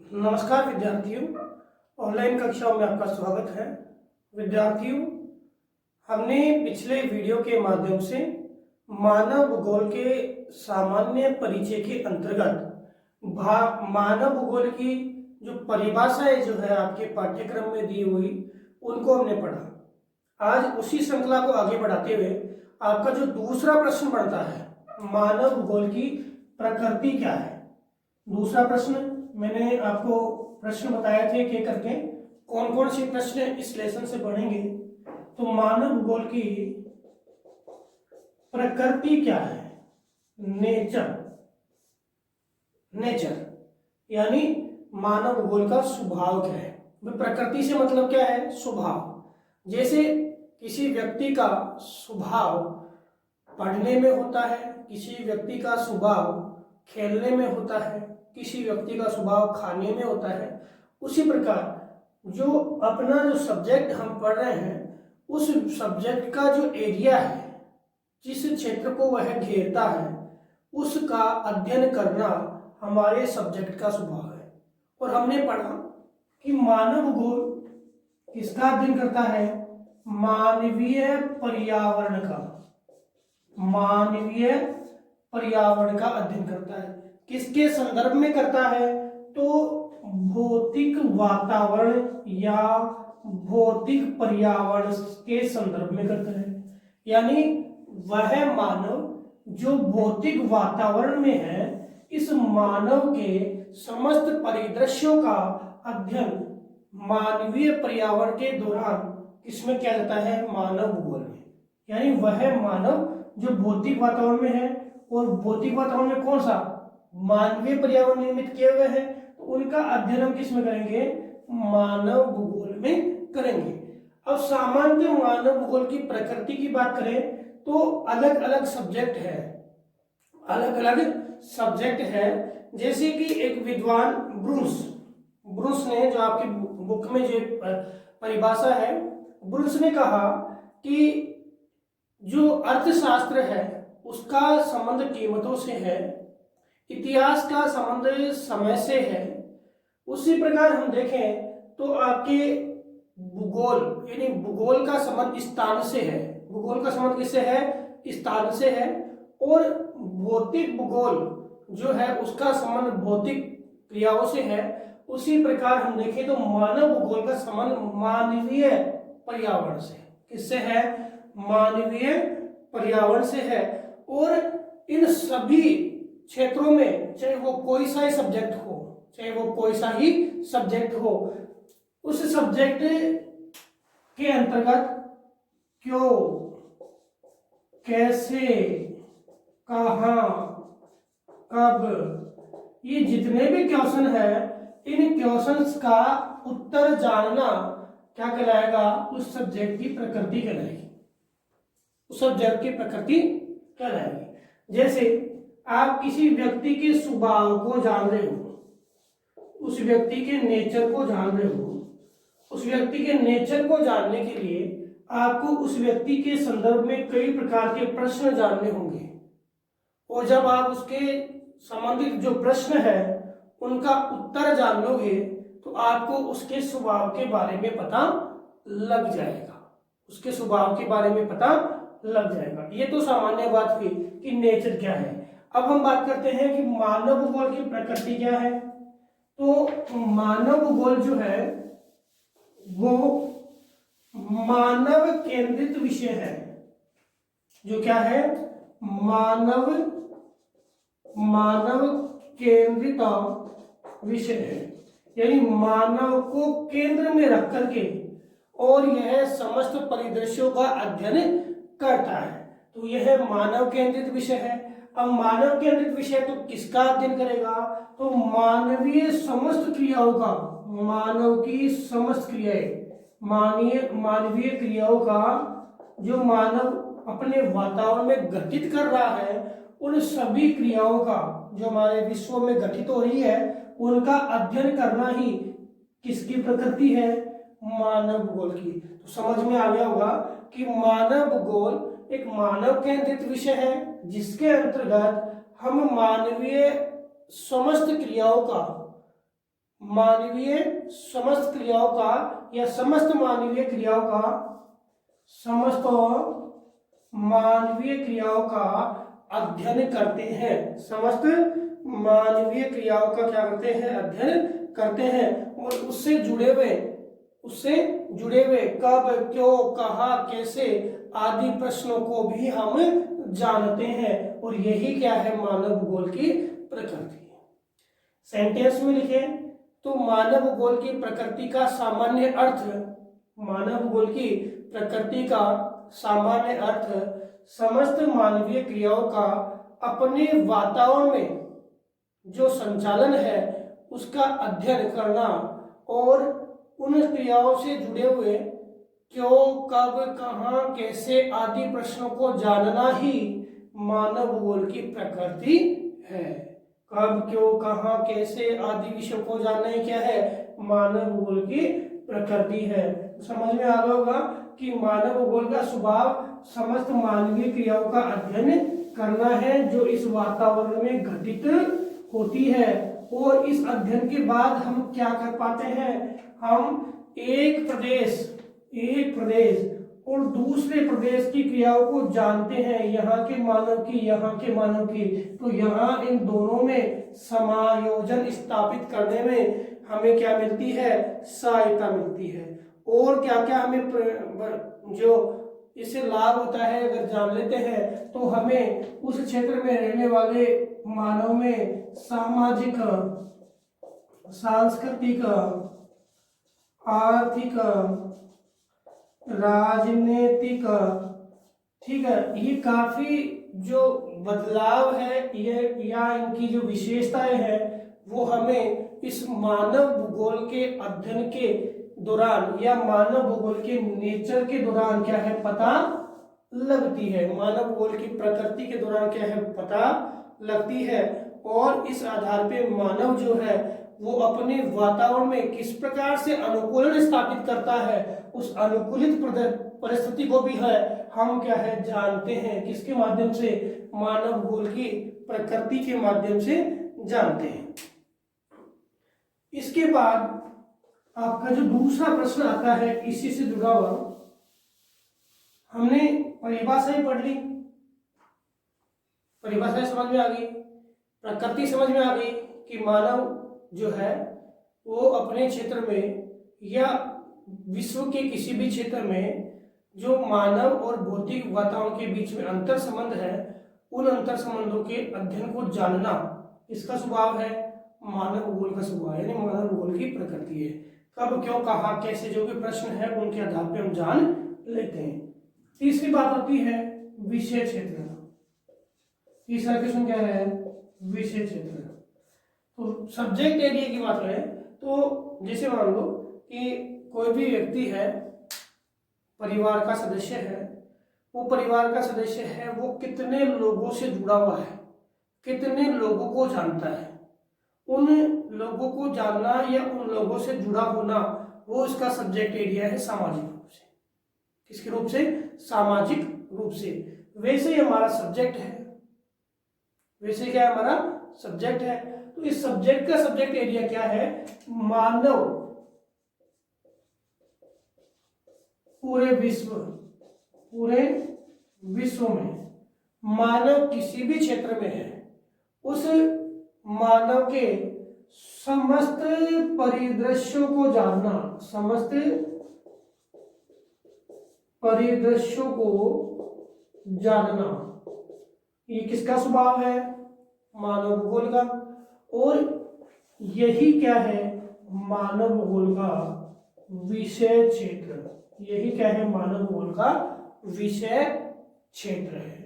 नमस्कार विद्यार्थियों, ऑनलाइन कक्षाओं में आपका स्वागत है। विद्यार्थियों, हमने पिछले वीडियो के माध्यम से मानव भूगोल के सामान्य परिचय के अंतर्गत मानव भूगोल की जो परिभाषाएं जो है आपके पाठ्यक्रम में दी हुई उनको हमने पढ़ा। आज उसी श्रृंखला को आगे बढ़ाते हुए आपका जो दूसरा प्रश्न बढ़ता है, मानव भूगोल की प्रकृति क्या है। दूसरा प्रश्न मैंने आपको प्रश्न बताए थे कि करके कौन कौन से प्रश्न इस लेसन से पढ़ेंगे। तो मानव भूगोल की प्रकृति क्या है, नेचर यानी मानव भूगोल का स्वभाव क्या है। प्रकृति से मतलब क्या है, स्वभाव। जैसे किसी व्यक्ति का स्वभाव पढ़ने में होता है, किसी व्यक्ति का स्वभाव खेलने में होता है, किसी व्यक्ति का स्वभाव खाने में होता है, उसी प्रकार जो अपना जो सब्जेक्ट हम पढ़ रहे हैं उस सब्जेक्ट का जो एरिया है, जिस क्षेत्र को वह घेरता है, उसका अध्ययन करना हमारे सब्जेक्ट का स्वभाव है। और हमने पढ़ा कि मानव भूगोल किसका अध्ययन करता है, मानवीय पर्यावरण का अध्ययन करता है। किसके संदर्भ में करता है, तो भौतिक वातावरण या भौतिक पर्यावरण के संदर्भ में करता है। यानी वह मानव जो भौतिक वातावरण में है, इस मानव के समस्त परिदृश्यों का अध्ययन मानवीय पर्यावरण के दौरान किसमें किया जाता है, मानव भूगोल में। यानी वह मानव जो भौतिक वातावरण में है, और भौतिक वातावरण में कौन सा, मानवीय पर्यावरण निर्मित किए हुए हैं, तो उनका अध्ययन हम किसमें करेंगे, मानव भूगोल में करेंगे। अब सामान्य मानव भूगोल की प्रकृति की बात करें तो अलग अलग सब्जेक्ट है। जैसे कि एक विद्वान ब्रूस ने, जो आपकी बुक में जो परिभाषा है, ब्रूस ने कहा कि जो अर्थशास्त्र है उसका संबंध कीमतों से है, इतिहास का संबंध समय से है। उसी प्रकार हम देखें तो आपके भूगोल यानी भूगोल का संबंध स्थान से है। भूगोल का संबंध किससे है, स्थान से है। और भौतिक भूगोल जो है उसका संबंध भौतिक क्रियाओं से है। उसी प्रकार हम देखें तो मानव भूगोल का संबंध मानवीय पर्यावरण से, किससे है, मानवीय पर्यावरण से है। और इन सभी क्षेत्रों में चाहे वो कोई सा ही सब्जेक्ट हो, उस सब्जेक्ट के अंतर्गत क्यों, कैसे, कहाँ, कब, ये जितने भी क्वेश्चन है, इन क्वेश्चंस का उत्तर जानना क्या कहलाएगा, उस सब्जेक्ट की प्रकृति कहलाएगी। जैसे आप किसी व्यक्ति के स्वभाव को जान रहे हो, उस व्यक्ति के नेचर को जान रहे हो, उस व्यक्ति के नेचर को जानने के लिए आपको उस व्यक्ति के संदर्भ में कई प्रकार के प्रश्न जानने होंगे। और जब आप उसके संबंधित जो प्रश्न है उनका उत्तर जान लोगे तो आपको उसके स्वभाव के बारे में पता लग जाएगा। ये तो सामान्य बात हुई कि नेचर क्या है। अब हम बात करते हैं कि मानव भूगोल की प्रकृति क्या है। तो मानव भूगोल जो है वो मानव केंद्रित विषय है। जो क्या है, मानव केंद्रित विषय है। यानी मानव को केंद्र में रख करके और यह समस्त परिदृश्यों का अध्ययन करता है। तो यह मानव केंद्रित विषय है। अब मानव केंद्रित विषय तो किसका अध्ययन करेगा, तो मानवीय समस्त क्रियाओं का, मानव की समस्त क्रियाएं, मानवीय क्रियाओं का जो मानव अपने वातावरण में घटित कर रहा है, उन सभी क्रियाओं का जो हमारे विश्व में घटित हो रही है उनका अध्ययन करना ही किसकी प्रकृति है, मानव भूगोल की। तो समझ में आ गया होगा कि मानव भूगोल एक मानव केंद्रित विषय है जिसके अंतर्गत हम मानवीय समस्त क्रियाओं का मानवीय समस्त क्रियाओं का या समस्त मानवीय क्रियाओं का, समस्त मानवीय क्रियाओं का अध्ययन करते हैं। समस्त मानवीय क्रियाओं का क्या करते हैं? अध्ययन करते हैं। और उससे जुड़े हुए कब, क्यों, कहाँ, कैसे आदि प्रश्नों को भी हम जानते हैं। और यही क्या है? मानव भूगोल की प्रकृति। सेंटेंस में लिखे तो मानव भूगोल की प्रकृति का सामान्य अर्थ, मानव भूगोल की प्रकृति का सामान्य अर्थ समस्त मानवीय क्रियाओं का अपने वातावरण में जो संचालन है उसका अध्ययन करना और उन क्रियाओं से जुड़े हुए क्यों, कब, कहाँ, कैसे आदि प्रश्नों को जानना ही मानव भूगोल की प्रकृति है। कब, क्यों, कहाँ, कैसे आदि विषयों को जानना ही क्या है? मानव भूगोल की प्रकृति है। समझ में आ गया होगा कि मानव भूगोल का स्वभाव समस्त मानवीय क्रियाओं का अध्ययन करना है जो इस वातावरण में घटित होती है। और इस अध्ययन के बाद हम क्या कर पाते हैं? हम एक प्रदेश और दूसरे प्रदेश की क्रियाओं को जानते हैं, यहाँ के मानव की, यहाँ के मानव की। तो यहाँ इन दोनों में समायोजन स्थापित करने में हमें क्या मिलती है? सहायता मिलती है। और क्या क्या हमें जो इससे लाभ होता है अगर जान लेते हैं तो हमें उस क्षेत्र में रहने वाले मानव में सामाजिक, सांस्कृतिक, आर्थिक, राजनीतिक, ठीक है, ये काफी जो बदलाव है ये या इनकी जो विशेषताएं हैं वो हमें इस मानव भूगोल के अध्ययन के दौरान या मानव भूगोल के नेचर के दौरान क्या है? पता लगती है। मानव भूगोल की प्रकृति के दौरान क्या है? पता लगती है। और इस आधार पे मानव जो है वो अपने वातावरण में किस प्रकार से अनुकूलन स्थापित करता है, उस अनुकूलित परिस्थिति को भी है हम क्या है? जानते हैं। किसके माध्यम से? मानव भूगोल की प्रकृति के माध्यम से जानते हैं। इसके बाद आपका जो दूसरा प्रश्न आता है इसी से जुड़ा हुआ, हमने परिभाषाएं पढ़ ली, परिभाषाएं समझ में आ गई, प्रकृति समझ में आ गई कि मानव जो है वो अपने क्षेत्र में या विश्व के किसी भी क्षेत्र में जो मानव और भौतिक वातावरण के बीच में अंतर संबंध है उन अंतर संबंधों के अध्ययन को जानना इसका स्वभाव है, मानव भूगोल का स्वभाव है, यानी मानव भूगोल की प्रकृति है। कब, क्यों, कहाँ, कैसे जो भी प्रश्न है उनके आधार पर हम जान लेते हैं। तीसरी बात होती है विषय क्षेत्र। तीसरा क्वेश्चन क्या है? विषय क्षेत्र। तो सब्जेक्ट एरिया की बात करें तो जैसे मान लो कि कोई भी व्यक्ति है, परिवार का सदस्य है, वो परिवार का सदस्य है, वो कितने लोगों से जुड़ा हुआ है, कितने लोगों को जानता है, उन लोगों को जानना या उन लोगों से जुड़ा होना वो इसका सब्जेक्ट एरिया है सामाजिक रूप से। किसके रूप से? सामाजिक रूप से। वैसे ही हमारा सब्जेक्ट है, वैसे क्या है? हमारा सब्जेक्ट है। तो इस सब्जेक्ट का सब्जेक्ट एरिया क्या है? मानव पूरे विश्व में मानव किसी भी क्षेत्र में है उस मानव के समस्त परिदृश्यों को जानना, समस्त परिदृश्यों को जानना, ये किसका स्वभाव है? मानव भूगोल का। और यही क्या है? मानव भूगोल का विषय क्षेत्र। यही क्या है? मानव भूगोल का विषय क्षेत्र है।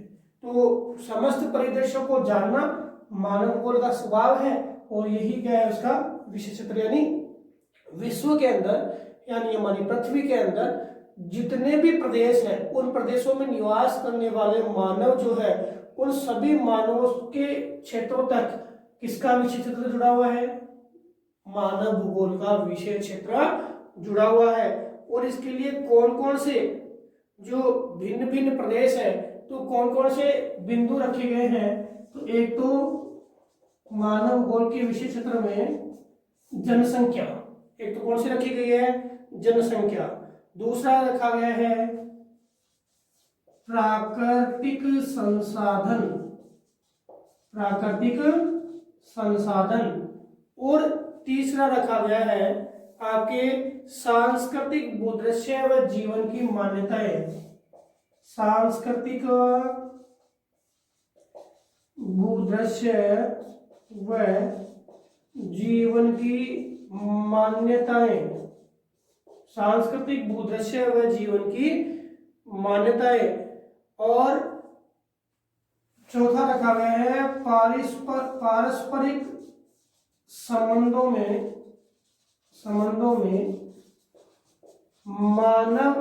तो समस्त परिदृश्यों को जानना मानव भूगोल का स्वभाव है और यही क्या है? उसका विषय क्षेत्र। यानी विश्व के अंदर यानी हमारी पृथ्वी के अंदर जितने भी प्रदेश हैं उन प्रदेशों में निवास करने वाले मानव जो है उन सभी मानवों के क्षेत्रों तक किसका विषय क्षेत्र जुड़ा हुआ है? मानव भूगोल का विषय क्षेत्र जुड़ा हुआ है। और इसके लिए कौन कौन से जो भिन्न भिन्न प्रदेश है तो कौन कौन से बिंदु रखे गए हैं? तो एक तो मानव भूगोल के विषय क्षेत्र में जनसंख्या, एक तो कौन सी रखी गई है, जनसंख्या। दूसरा रखा गया है प्राकृतिक संसाधन, प्राकृतिक संसाधन। और तीसरा रखा गया है आपके सांस्कृतिक भूदृश्य व जीवन की मान्यताएं, सांस्कृतिक भूदृश्य व जीवन की मान्यताएं, सांस्कृतिक भूदृश्य व जीवन की मान्यताएं। और चौथा रखा गया है पारस्परिक संबंधों में मानव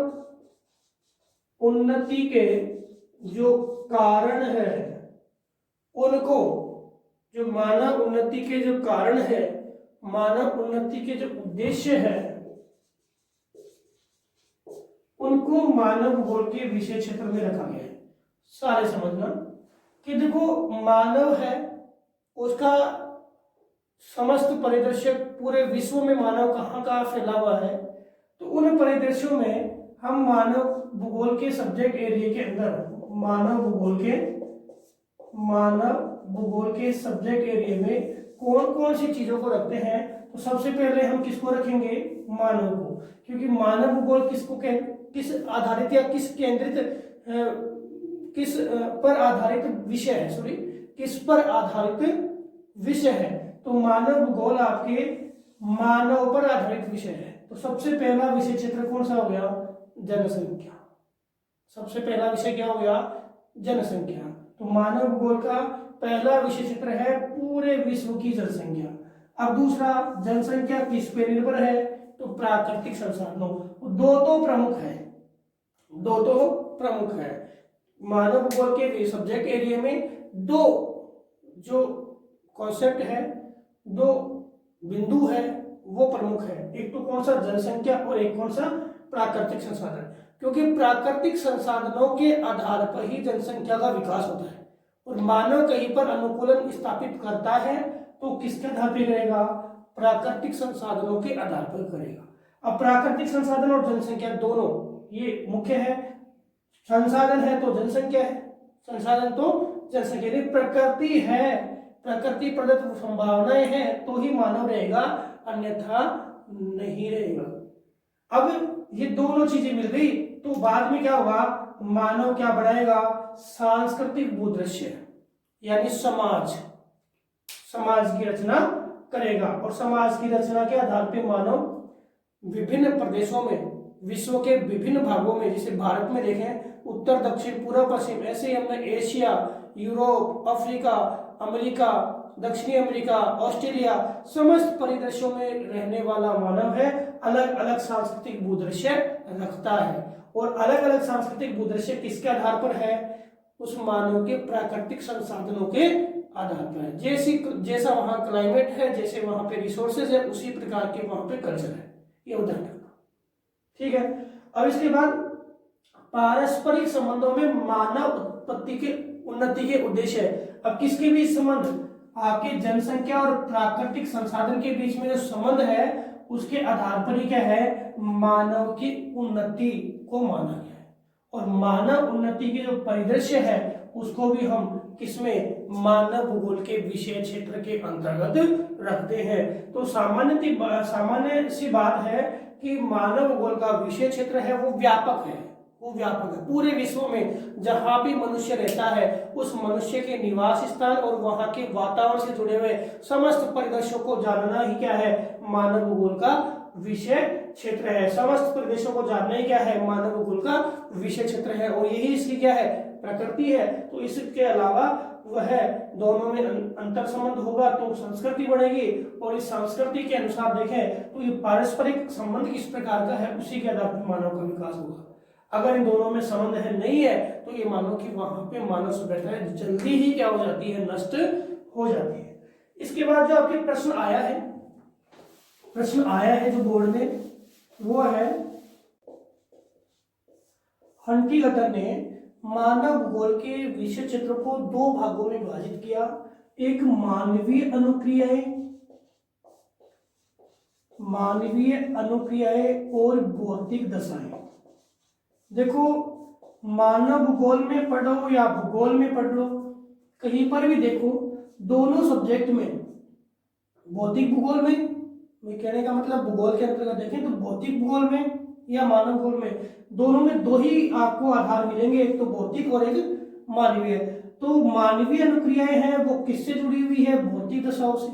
उन्नति के जो कारण है उनको, जो मानव उन्नति के जो कारण है, मानव उन्नति के जो उद्देश्य है, उनको मानव भूगोल के विषय क्षेत्र में रखा गया है। सारे समझना कि देखो मानव है, उसका समस्त परिदृश्य, पूरे विश्व में मानव कहाँ कहाँ फैला हुआ है, तो उन परिदृश्यों में हम मानव भूगोल के सब्जेक्ट एरिया के अंदर मानव भूगोल के सब्जेक्ट एरिया में कौन कौन सी चीजों को रखते हैं। तो सबसे पहले हम किसको रखेंगे, मानव को, क्योंकि मानव भूगोल किस आधारित या किस केंद्रित किस पर आधारित विषय है, सॉरी किस पर आधारित विषय है। तो मानव भूगोल आपके मानव पर आधारित विषय है। तो सबसे पहला विषय क्षेत्र कौन सा हो गया, जनसंख्या। सबसे पहला विषय क्या हो गया, जनसंख्या। तो मानव भूगोल का पहला विषय क्षेत्र है पूरे विश्व की जनसंख्या। अब दूसरा, जनसंख्या किस पे निर्भर है, तो प्राकृतिक संसाधनों। दो तो प्रमुख है मानव भूगोल के सब्जेक्ट एरिया में। दो जो कॉन्सेप्ट है, दो बिंदु है, वो प्रमुख है। एक तो कौन सा, जनसंख्या, और एक कौन सा, प्राकृतिक संसाधन। क्योंकि प्राकृतिक संसाधनों के आधार पर ही जनसंख्या का विकास होता है। और मानव कहीं पर अनुकूलन स्थापित करता है तो किसके आधार पर करेगा, प्राकृतिक संसाधनों के आधार पर करेगा। अब प्राकृतिक संसाधन और जनसंख्या दोनों ये मुख्य है। संसाधन है तो जनसंख्या है, संसाधन तो जनसंख्या। यदि प्रकृति है, प्रकृति प्रदत्त संभावनाएं हैं तो ही मानव रहेगा, अन्यथा नहीं रहेगा। अब ये दोनों चीजें मिल गई तो बाद में क्या होगा, मानव क्या बढ़ाएगा, सांस्कृतिक भूदृश्य यानी समाज की रचना करेगा। और समाज की रचना के आधार पर मानव विभिन्न प्रदेशों में, विश्व के विभिन्न भागों में, जैसे भारत में देखें उत्तर दक्षिण पूर्व पश्चिम, ऐसे ही हमने एशिया, यूरोप, अफ्रीका, अमेरिका, दक्षिणी अमेरिका, ऑस्ट्रेलिया, समस्त परिदृश्यों में रहने वाला मानव है, अलग अलग सांस्कृतिक भूदृश्य रखता है। और अलग अलग सांस्कृतिक भूदृश्य किसके आधार पर है, उस मानव के प्राकृतिक संसाधनों के आधार पर है। जैसा वहां क्लाइमेट है, जैसे वहां पे रिसोर्सेज है, उसी प्रकार के वहां पे कल्चर है। ये उदाहरण, ठीक है। अब इसके बाद पारस्परिक संबंधों में मानव उत्पत्ति के उन्नति के उद्देश्य है। अब किसके बीच संबंध, आपके जनसंख्या और प्राकृतिक संसाधन के बीच में जो संबंध है उसके आधार पर ही क्या है, मानव की उन्नति को माना गया है। और मानव उन्नति के जो परिदृश्य है उसको भी हम किसमें, मानव भूगोल के विषय क्षेत्र के अंतर्गत रखते हैं। तो सामान्य सी बात है कि मानव भूगोल का विषय क्षेत्र है वो व्यापक है, पूरे विश्व में जहां भी मनुष्य रहता है उस मनुष्य के निवास स्थान और वहां के वातावरण से जुड़े हुए समस्त परिदृश्यों को जानना ही क्या है, मानव भूगोल का विषय क्षेत्र है। समस्त परिदृश्यों को जानना ही क्या है, मानव भूगोल का विषय क्षेत्र है। और यही इसकी क्या है, प्रकृति है। तो इसके अलावा वह दोनों में अंतर संबंध होगा तो संस्कृति बढ़ेगी। और इस संस्कृति के अनुसार देखें तो ये पारस्परिक संबंध किस प्रकार का है, उसी के आधार पर मानव का विकास होगा। अगर इन दोनों में संबंध है नहीं है तो ये मानो कि वहां पे मानव सभ्यता जल्दी ही क्या हो जाती है, नष्ट हो जाती है। इसके बाद जो आपके प्रश्न आया है जो बोर्ड में, वो है हंटिंगटन ने मानव भूगोल के विषय क्षेत्र को दो भागों में विभाजित किया। एक मानवीय अनुक्रियाएं मानवीय अनुक्रियाएं और भौतिक दशाएं। देखो, मानव भूगोल में पढ़ो या भूगोल में पढ़ लो, कहीं पर भी देखो, दोनों सब्जेक्ट में, भौतिक भूगोल में, मैं कहने का मतलब भूगोल के अंतर्गत देखें तो भौतिक भूगोल में या मानव भूगोल में, दोनों में दो ही आपको आधार मिलेंगे, एक तो भौतिक और एक मानवीय। तो मानवीय अनुक्रियाएं हैं वो किससे जुड़ी हुई है? भौतिक दशाओं से,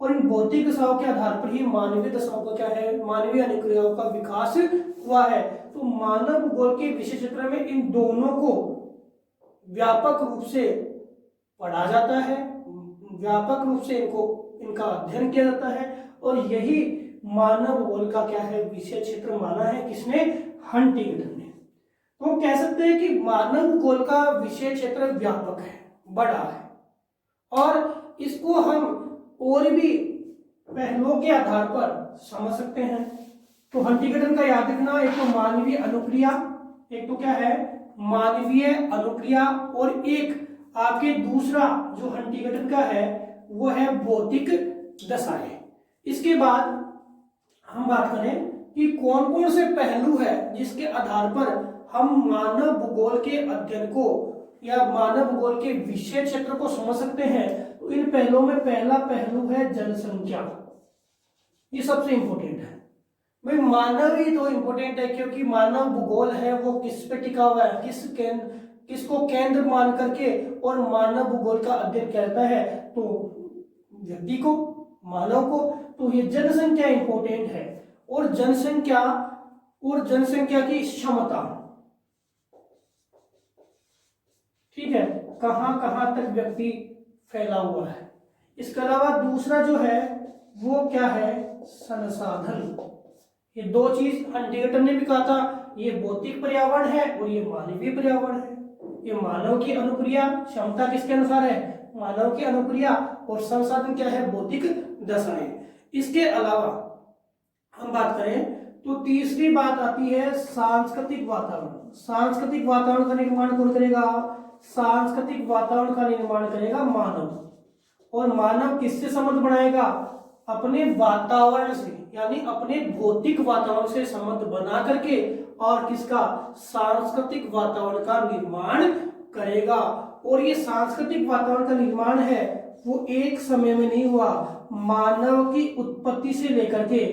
और इन भौतिक दशाओं के आधार पर ही मानवीय दशाओं का क्या है, मानवीय अनुक्रियाओं का विकास हुआ है। तो मानव भूगोल के विषय क्षेत्र में इन दोनों को व्यापक रूप से पढ़ा जाता है, व्यापक रूप से इनका अध्ययन किया जाता है, और यही मानव भूगोल का क्या है, विषय क्षेत्र माना है किसने? हंटिंगटन ने। तो कह सकते हैं कि मानव भूगोल का विषय क्षेत्र व्यापक है, बड़ा है, और इसको हम और भी पहलुओं के आधार पर समझ सकते हैं। तो हंटिंगटन का याद रखना, एक तो मानवीय अनुक्रिया, एक तो क्या है, मानवीय अनुक्रिया, और एक आपके दूसरा जो हंटिंगटन का है वो है भौतिक दशाएं। इसके बाद हम बात करें कि कौन कौन से पहलू है जिसके आधार पर हम मानव भूगोल के अध्ययन को या मानव भूगोल के विषय क्षेत्र को समझ सकते हैं। तो इन पहलुओं में पहला पहलू है जनसंख्या। ये सबसे इंपॉर्टेंट है भाई, मानव ही तो इंपॉर्टेंट है, क्योंकि मानव भूगोल है वो किस पे टिका हुआ है, किसको केंद्र मान करके और मानव भूगोल का अध्ययन करता है, तो व्यक्ति को, मानव को। तो ये जनसंख्या इंपॉर्टेंट है, और जनसंख्या की क्षमता, ठीक है, कहां कहां तक व्यक्ति फैला हुआ है। इसके अलावा दूसरा जो है वो क्या है, संसाधन। ये दो चीज हंटिंगटन ने भी कहा था, ये भौतिक पर्यावरण है और ये मानवीय पर्यावरण है। ये मानव की अनुक्रिया क्षमता किसके अनुसार है, मानव की अनुक्रिया, और संसाधन क्या है, भौतिक दशाएं। इसके अलावा हम बात करें तो तीसरी बात आती है सांस्कृतिक वातावरण। सांस्कृतिक वातावरण का निर्माण कौन करेगा? सांस्कृतिक वातावरण का निर्माण करेगा मानव। और मानव किससे संबंध बनाएगा? अपने वातावरण से, यानी अपने भौतिक वातावरण से संबंध बना करके, और किसका? सांस्कृतिक वातावरण का निर्माण करेगा। और ये सांस्कृतिक वातावरण का निर्माण है वो एक समय में नहीं हुआ, मानव की उत्पत्ति से लेकर के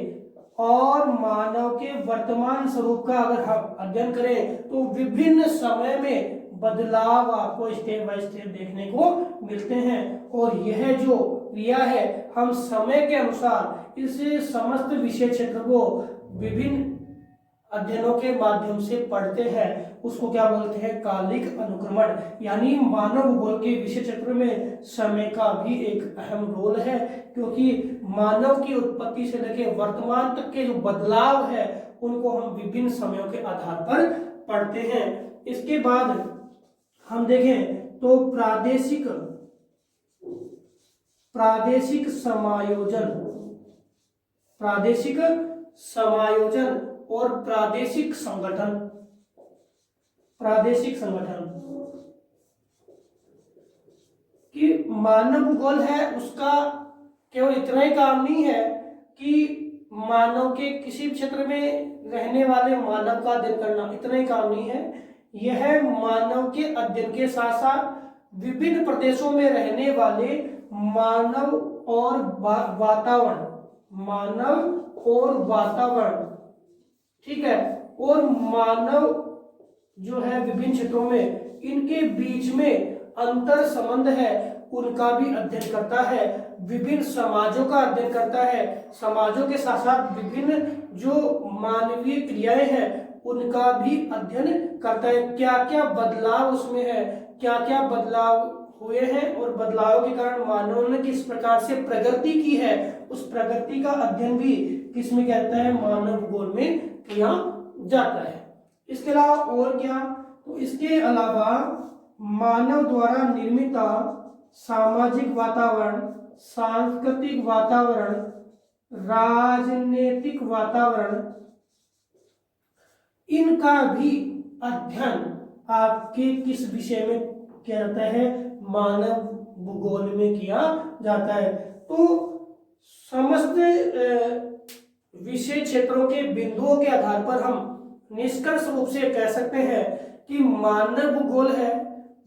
और मानव के वर्तमान स्वरूप का अगर हम अध्ययन करें तो विभिन्न समय में बदलाव आपको स्टेप बाय स्टेप देखने को मिलते हैं। और यह जो क्रिया है, हम समय के अनुसार इस समस्त विषय क्षेत्र को विभिन्न अध्ययनों के माध्यम से पढ़ते हैं, उसको क्या बोलते हैं? कालिक अनुक्रमण। यानी मानव भूगोल के विषय क्षेत्र में समय का भी एक अहम रोल है, क्योंकि मानव की उत्पत्ति से लेकर वर्तमान तक के जो बदलाव है उनको हम विभिन्न समयों के आधार पर पढ़ते हैं। इसके बाद हम देखें तो प्रादेशिक समायोजन और प्रादेशिक संगठन। कि मानव भूगोल है उसका केवल इतना ही काम नहीं है कि मानव के किसी क्षेत्र में रहने वाले मानव का अध्ययन करना, इतना ही काम नहीं है। यह मानव के अध्ययन के साथ साथ विभिन्न प्रदेशों में रहने वाले मानव और वातावरण, ठीक है, और मानव जो है विभिन्न क्षेत्रों में इनके बीच में अंतर संबंध है उनका भी अध्ययन करता है, विभिन्न समाजों का अध्ययन करता है, समाजों के साथ साथ विभिन्न जो मानवीय क्रियाएं हैं उनका भी अध्ययन करता है। क्या क्या बदलाव उसमें है, क्या क्या बदलाव हुए हैं, और बदलावों के कारण मानव ने किस प्रकार से प्रगति की है, उस प्रगति का अध्ययन भी किसमें कहता है? मानव भूगोल में किया जाता है। इसके अलावा और क्या? तो इसके अलावा मानव द्वारा निर्मित सामाजिक वातावरण, सांस्कृतिक वातावरण, राजनीतिक वातावरण, इनका भी अध्ययन आपके किस विषय में किया जाता है? मानव भूगोल में किया जाता है। तो समस्त विषय क्षेत्रों के बिंदुओं के आधार पर हम निष्कर्ष रूप से कह सकते हैं कि मानव भूगोल है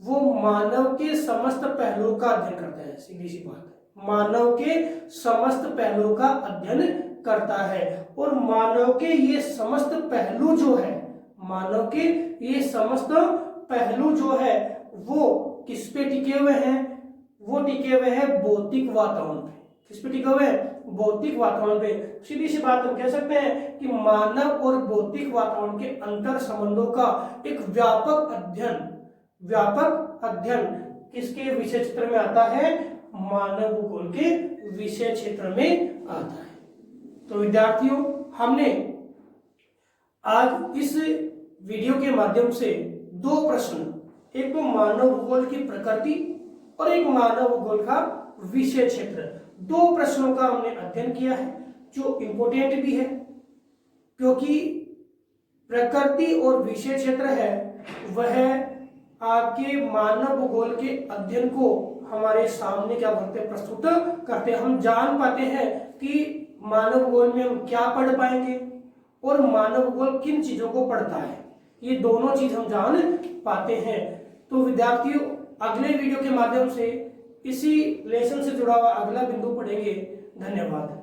वो मानव के समस्त पहलुओं का अध्ययन करता है। सीधी सी बात है, मानव के समस्त पहलुओं का अध्ययन करता है। और मानव के ये समस्त पहलू जो है, मानव के ये समस्त पहलू जो है वो किस पे टिके हुए हैं? वो टिके हुए हैं भौतिक वातावरण पे। किस पे टिके हुए हैं? भौतिक वातावरण पे। सीधी सी बात हम कह सकते हैं कि मानव और भौतिक वातावरण के अंतर संबंधों का एक व्यापक अध्ययन किसके विषय क्षेत्र में आता है? मानव भूगोल के विषय क्षेत्र में आता है। तो विद्यार्थियों, हमने आज इस वीडियो के माध्यम से दो प्रश्न, एक तो मानव भूगोल की प्रकृति और एक मानव भूगोल का विषय क्षेत्र, दो प्रश्नों का हमने अध्ययन किया है जो इंपॉर्टेंट भी है, क्योंकि प्रकृति और विषय क्षेत्र है वह आपके मानव भूगोल के अध्ययन को हमारे सामने क्या करते हैं? प्रस्तुत करते हैं। हम जान पाते हैं कि मानव भूगोल में हम क्या पढ़ पाएंगे और मानव भूगोल किन चीजों को पढ़ता है, ये दोनों चीज हम जान पाते हैं। तो विद्यार्थियों, अगले वीडियो के माध्यम से इसी लेसन से जुड़ा हुआ अगला बिंदु पढ़ेंगे। धन्यवाद।